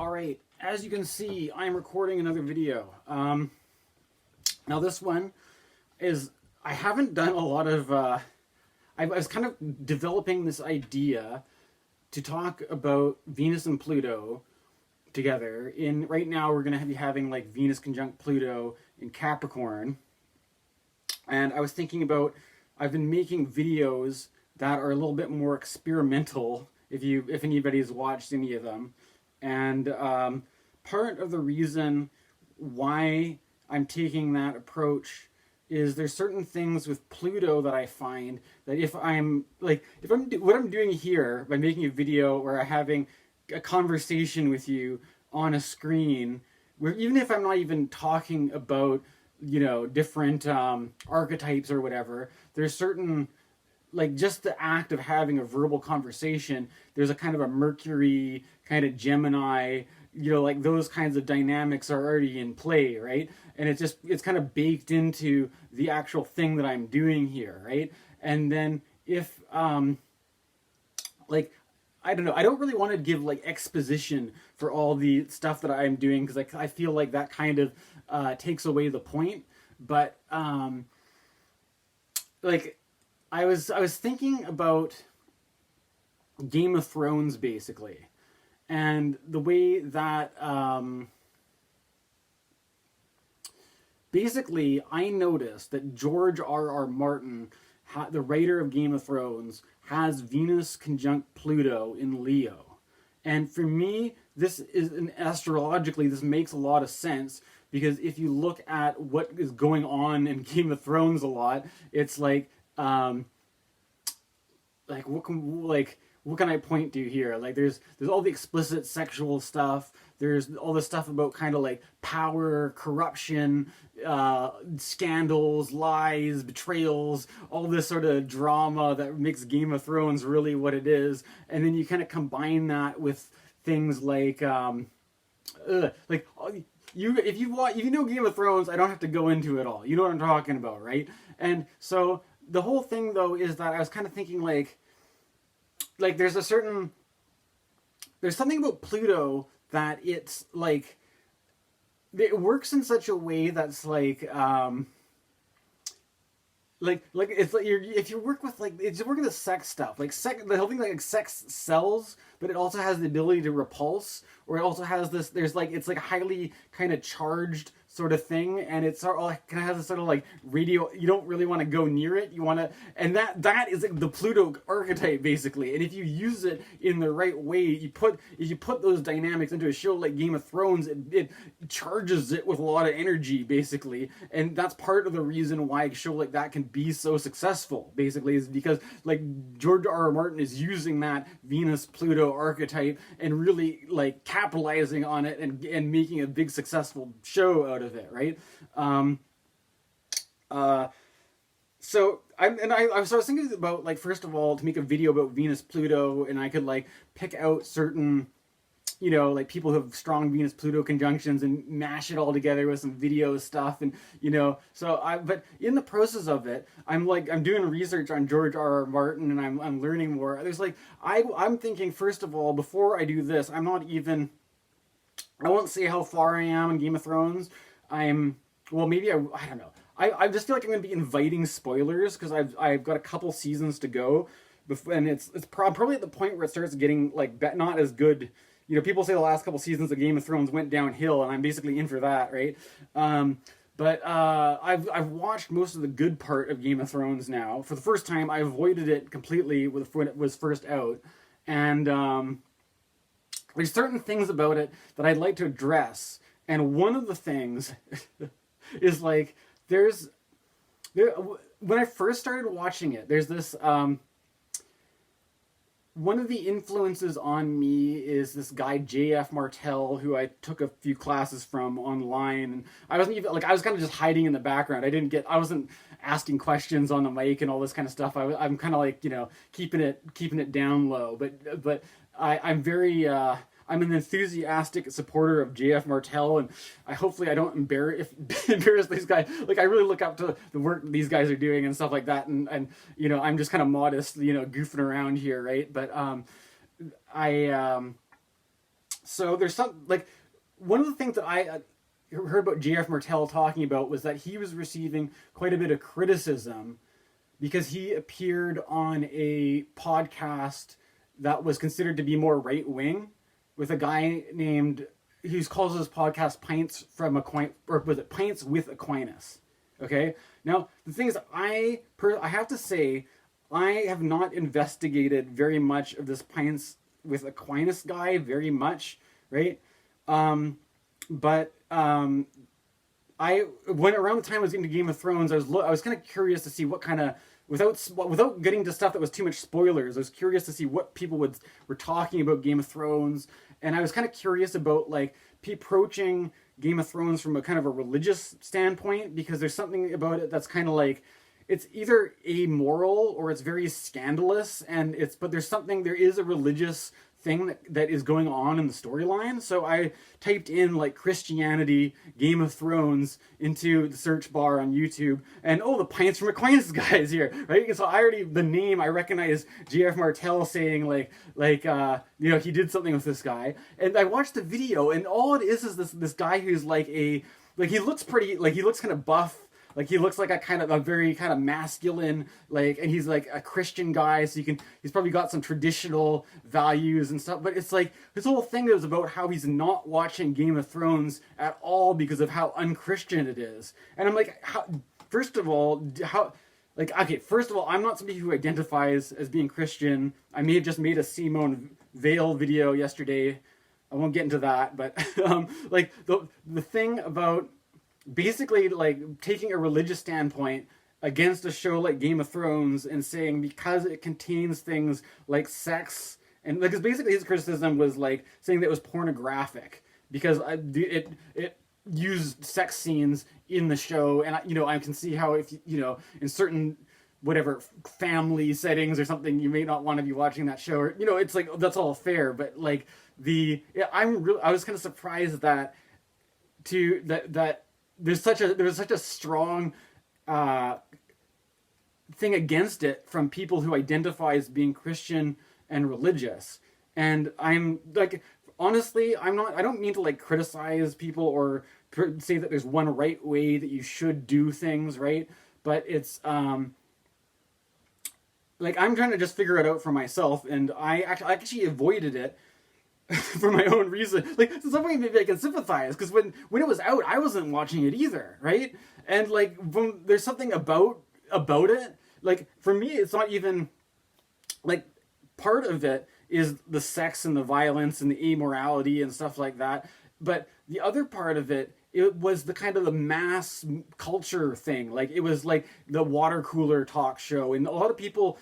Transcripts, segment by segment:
Alright, as you can see, I'm recording another video. Now this one is, I haven't done a lot of, I was kind of developing this idea to talk about Venus and Pluto together. Right now we're going to be having like Venus conjunct Pluto in Capricorn. And I was thinking about, I've been making videos that are a little bit more experimental, if anybody's watched any of them. And part of the reason why I'm taking that approach is there's certain things with Pluto that I find that what I'm doing here by making a video where I'm having a conversation with you on a screen, where even if I'm not even talking about, different archetypes or whatever, there's certain, like, just the act of having a verbal conversation, there's a kind of a Mercury, kind of Gemini, like those kinds of dynamics are already in play, right? And it's kind of baked into the actual thing that I'm doing here, right? And then if, I don't know, I don't really want to give like exposition for all the stuff that I'm doing, because I feel like that kind of takes away the point. But I was thinking about Game of Thrones, basically, and the way that basically I noticed that George R.R. Martin, the writer of Game of Thrones, has Venus conjunct Pluto in Leo. And for me, astrologically, this makes a lot of sense, because if you look at what is going on in Game of Thrones a lot, it's what can I point to here? Like there's all the explicit sexual stuff. There's all the stuff about kind of like power, corruption, scandals, lies, betrayals, all this sort of drama that makes Game of Thrones really what it is. And then you kind of combine that with things like if you know Game of Thrones, I don't have to go into it all. You know what I'm talking about, right? And so the whole thing though is that I was kind of thinking like there's something about Pluto that it's like, it works in such a way that's if you work with it's working with sex stuff, the whole thing, like sex sells, but it also has the ability to repulse, or it also has this, it's like a highly kind of charged sort of thing, and it's kind of has a sort of like radio, you don't really want to go near it, you want to, and that is like the Pluto archetype basically. And if you use it in the right way, if you put those dynamics into a show like Game of Thrones, it charges it with a lot of energy basically. And that's part of the reason why a show like that can be so successful basically, is because like George R.R. Martin is using that Venus Pluto archetype and really like capitalizing on it and making a big successful show out of it, right? So I was thinking about, like, first of all, to make a video about Venus Pluto, and I could like pick out certain, like people who have strong Venus Pluto conjunctions and mash it all together with some video stuff, and but in the process of it, I'm doing research on George R.R. Martin, and I'm learning more. There's I'm thinking, first of all, before I do this, I won't say how far I am in Game of Thrones. I don't know. I just feel like I'm going to be inviting spoilers, because I've got a couple seasons to go, and it's probably at the point where it starts getting like not as good. People say the last couple seasons of Game of Thrones went downhill, and I'm basically in for that, right? But I've watched most of the good part of Game of Thrones now. For the first time, I avoided it completely when it was first out, and there's certain things about it that I'd like to address. And one of the things is like, when I first started watching it, there's this, one of the influences on me is this guy, J.F. Martell, who I took a few classes from online. And I wasn't even, I was kind of just hiding in the background. I wasn't asking questions on the mic and all this kind of stuff. I'm kind of like, keeping it down low. But I'm very, I'm an enthusiastic supporter of J.F. Martell, and hopefully I don't embarrass these guys. Like, I really look up to the work these guys are doing and stuff like that, and I'm just kind of modest, goofing around here, right? But So there's some, like, one of the things that I heard about J.F. Martel talking about was that he was receiving quite a bit of criticism because he appeared on a podcast that was considered to be more right wing with a guy named, he calls his podcast Pints from Aquinas, or was it Pints with Aquinas? Okay. Now the thing is, I have to say, I have not investigated very much of this Pints with Aquinas guy very much, right? But I, when around the time I was into Game of Thrones, I was kind of curious to see what kind of, without getting to stuff that was too much spoilers, I was curious to see what people were talking about Game of Thrones, and I was kind of curious about like approaching Game of Thrones from a kind of a religious standpoint, because there's something about it that's kind of like, it's either amoral or it's very scandalous, and but there is a religious thing that is going on in the storyline. So I typed in like Christianity, Game of Thrones into the search bar on YouTube, and oh, the Pints from Aquinas guy is here, right? So the name, I recognize J.F. Martel saying he did something with this guy, and I watched the video, and all it is this guy who's he looks kind of buff. Like he looks like a very kind of masculine, and he's like a Christian guy, so he's probably got some traditional values and stuff. But it's like his whole thing is about how he's not watching Game of Thrones at all because of how unchristian it is. And I'm like, first of all, I'm not somebody who identifies as being Christian. I may have just made a Simone Veil video yesterday. I won't get into that, but the thing about basically like taking a religious standpoint against a show like Game of Thrones and saying because it contains things like sex, and because basically his criticism was like saying that it was pornographic because it used sex scenes in the show, and I can see how if in certain whatever family settings or something you may not want to be watching that show, or it's like that's all fair, but like I was kind of surprised that there was such a strong thing against it from people who identify as being Christian and religious. And I'm like, honestly, I don't mean to like criticize people or say that there's one right way that you should do things, right? But it's like I'm trying to just figure it out for myself, and I actually avoided it for my own reason. Like, so some way maybe I can sympathize, because when it was out, I wasn't watching it either, right? And like, there's something about it. Like, for me, it's not even like part of it is the sex and the violence and the amorality and stuff like that. But the other part of it was the kind of the mass culture thing. Like, it was like the water cooler talk show, and a lot of people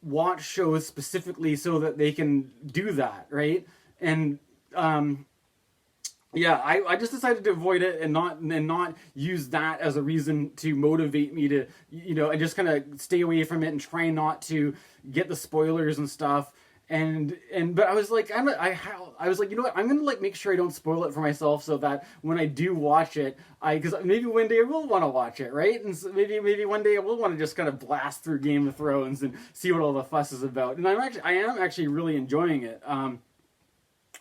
watch shows specifically so that they can do that, right? And I just decided to avoid it and not use that as a reason to motivate me to, and just kind of stay away from it and try not to get the spoilers and stuff. But I was like, I was like, you know what? I'm gonna like make sure I don't spoil it for myself, so that when I do watch it, because maybe one day I will want to watch it, right? And so maybe one day I will want to just kind of blast through Game of Thrones and see what all the fuss is about. And I am actually really enjoying it.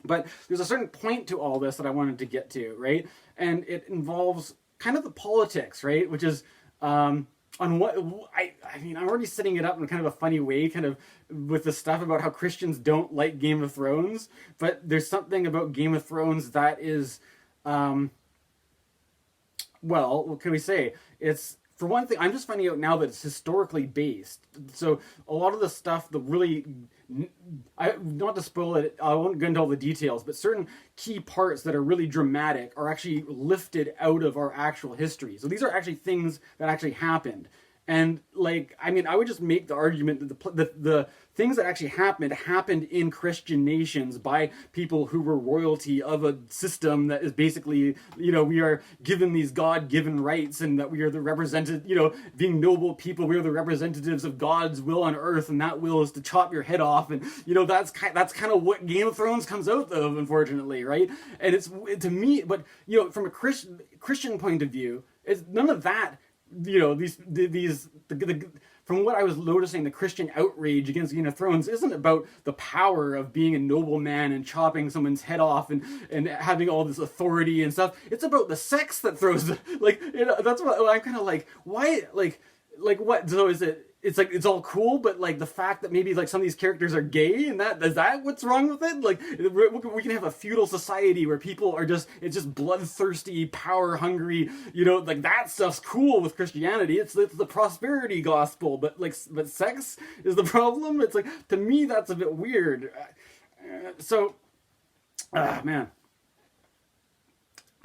But there's a certain point to all this that I wanted to get to, right? And it involves kind of the politics, right? Which is on what I'm already setting it up in kind of a funny way, kind of with the stuff about how Christians don't like Game of Thrones, but there's something about Game of Thrones that is, well, what can we say? It's, for one thing, I'm just finding out now that it's historically based. So a lot of the stuff, not to spoil it, I won't go into all the details, but certain key parts that are really dramatic are actually lifted out of our actual history. So these are actually things that actually happened. And like, I mean, I would just make the argument that the things that actually happened in Christian nations by people who were royalty of a system that is basically, we are given these God-given rights, and that we are the represented, being noble people, we are the representatives of God's will on earth, and that will is to chop your head off, and that's kind of what Game of Thrones comes out of, unfortunately, right? And it's, to me, but from a Christian point of view, it's none of that. From from what I was noticing, the Christian outrage against Game of Thrones isn't about the power of being a noble man and chopping someone's head off and having all this authority and stuff. It's about the sex that throws the, like, you know, that's what I'm kind of like, why, like what? So is it? It's like it's all cool, but like the fact that maybe like some of these characters are gay, and that is that what's wrong with it? Like we can have a feudal society where people are just bloodthirsty, power hungry, you know, like that stuff's cool with Christianity. It's the prosperity gospel, but sex is the problem. It's like, to me that's a bit weird. Man,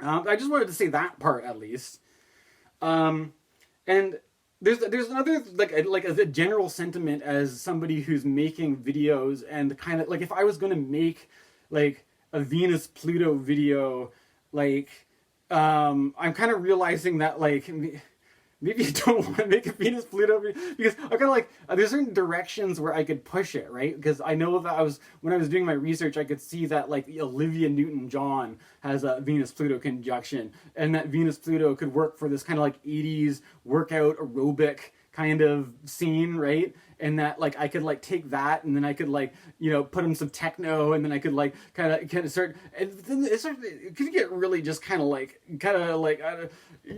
I just wanted to say that part at least, and. There's another like as a general sentiment as somebody who's making videos, and kind of like if I was going to make like a Venus-Pluto video, like I'm kind of realizing that like maybe I don't want to make a Venus-Pluto video, because I kind of like there's certain directions where I could push it, right? Because I know that when I was doing my research, I could see that like Olivia Newton-John has a Venus-Pluto conjunction, and that Venus-Pluto could work for this kind of like 80s workout aerobic kind of scene, right? And that like I could like take that, and then I could like, you know, put in some techno, and then I could like kind of start, and then it could get really just kind of like you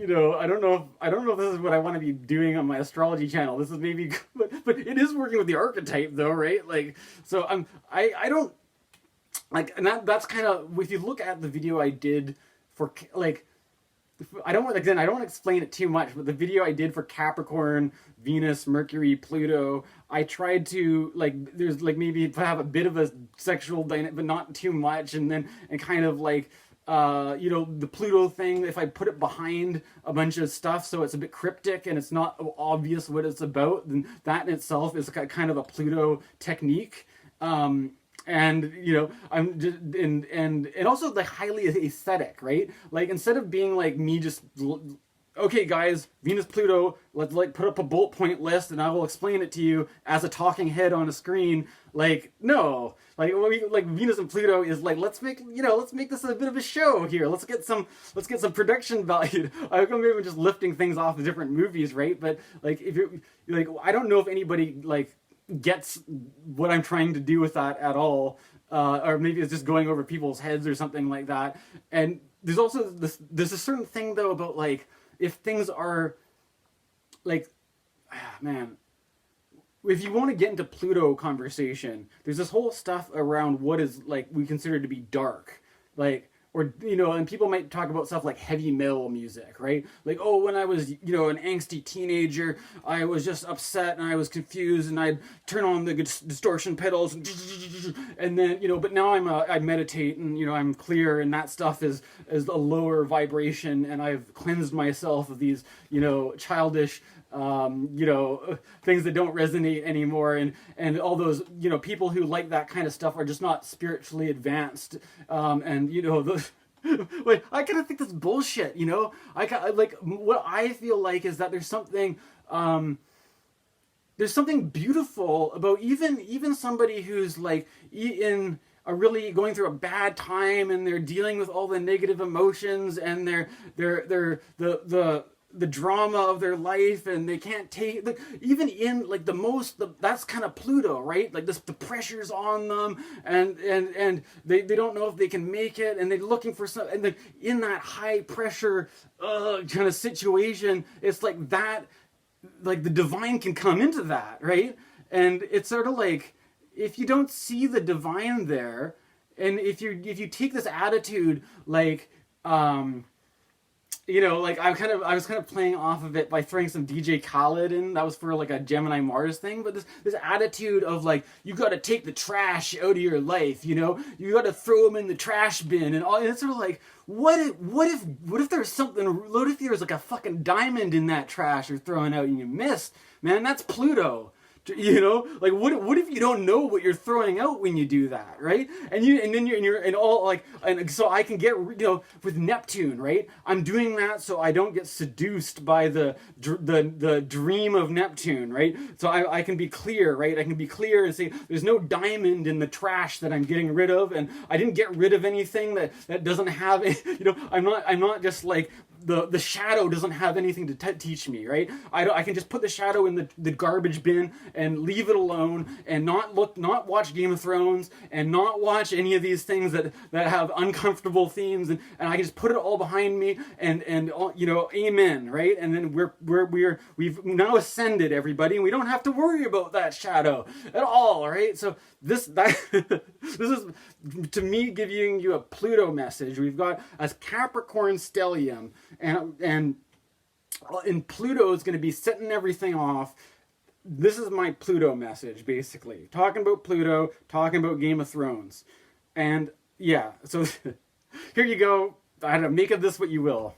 know, I don't know if this is what I want to be doing on my astrology channel. This is maybe, but it is working with the archetype though, right? Like, so I don't like, and that's kind of, if you look at the video I did for like, I don't want to explain it too much, but the video I did for Capricorn, Venus, Mercury, Pluto, I tried to like, there's like maybe have a bit of a sexual dynamic, but not too much, and kind of like, you know, the Pluto thing, if I put it behind a bunch of stuff so it's a bit cryptic and it's not obvious what it's about, then that in itself is kind of a Pluto technique. And you know, I'm just and also like highly aesthetic, right? Like instead of being like me just, okay guys, Venus-Pluto, let's like put up a bullet point list and I will explain it to you as a talking head on a screen. Like, no, like Venus and Pluto is like, let's make this a bit of a show here. Let's get some production value. I'm maybe just lifting things off of different movies, right? But like, if you're like, I don't know if anybody like gets what I'm trying to do with that at all, or maybe it's just going over people's heads or something like that. And there's also there's a certain thing though about like, if things are like, man, if you want to get into Pluto conversation, there's this whole stuff around what is like we consider to be dark, like, or, you know, and people might talk about stuff like heavy metal music, right? Like, oh, when I was, you know, an angsty teenager, I was just upset and I was confused, and I'd turn on the distortion pedals and then, you know, but now I meditate, and, you know, I'm clear, and that stuff is a lower vibration, and I've cleansed myself of these, you know, childish, you know, things that don't resonate anymore, and all those, you know, people who like that kind of stuff are just not spiritually advanced, and, you know, like, I kind of think that's bullshit, you know. Like, what I feel like is that there's something beautiful about even somebody who's like in a really going through a bad time, and they're dealing with all the negative emotions, and they're the drama of their life, and they can't take, like, even in like that's kind of Pluto, right? Like the pressure's on them, and they don't know if they can make it, and they're looking for some, and in that high pressure kind of situation, it's like that, like the divine can come into that, right? And it's sort of like, if you don't see the divine there, and if you take this attitude like, you know, like I was kind of playing off of it by throwing some DJ Khaled in. That was for like a Gemini Mars thing. But this attitude of like, you got to take the trash out of your life, you know, you got to throw them in the trash bin and all. And it's sort of like, what if there's something? What if there's like a fucking diamond in that trash you're throwing out and you missed? Man, that's Pluto. You know, like what if you don't know what you're throwing out when you do that, right? And so I can get, you know, with Neptune, right? I'm doing that so I don't get seduced by the dream of Neptune, right? So I can be clear, right? I can be clear and say there's no diamond in the trash that I'm getting rid of, and I didn't get rid of anything that doesn't have it. You know, I'm not just like the shadow doesn't have anything to teach me, right? I can just put the shadow in the garbage bin and leave it alone, and not watch Game of Thrones, and not watch any of these things that have uncomfortable themes, and I can just put it all behind me, and you know, amen, right? And then we've now ascended, everybody, and we don't have to worry about that shadow at all, right? So this is, to me, giving you a Pluto message. We've got a Capricorn stellium, and Pluto is going to be setting everything off. This is my Pluto message, basically. Talking about Pluto, talking about Game of Thrones. And yeah, so here you go. I don't know, make of this what you will.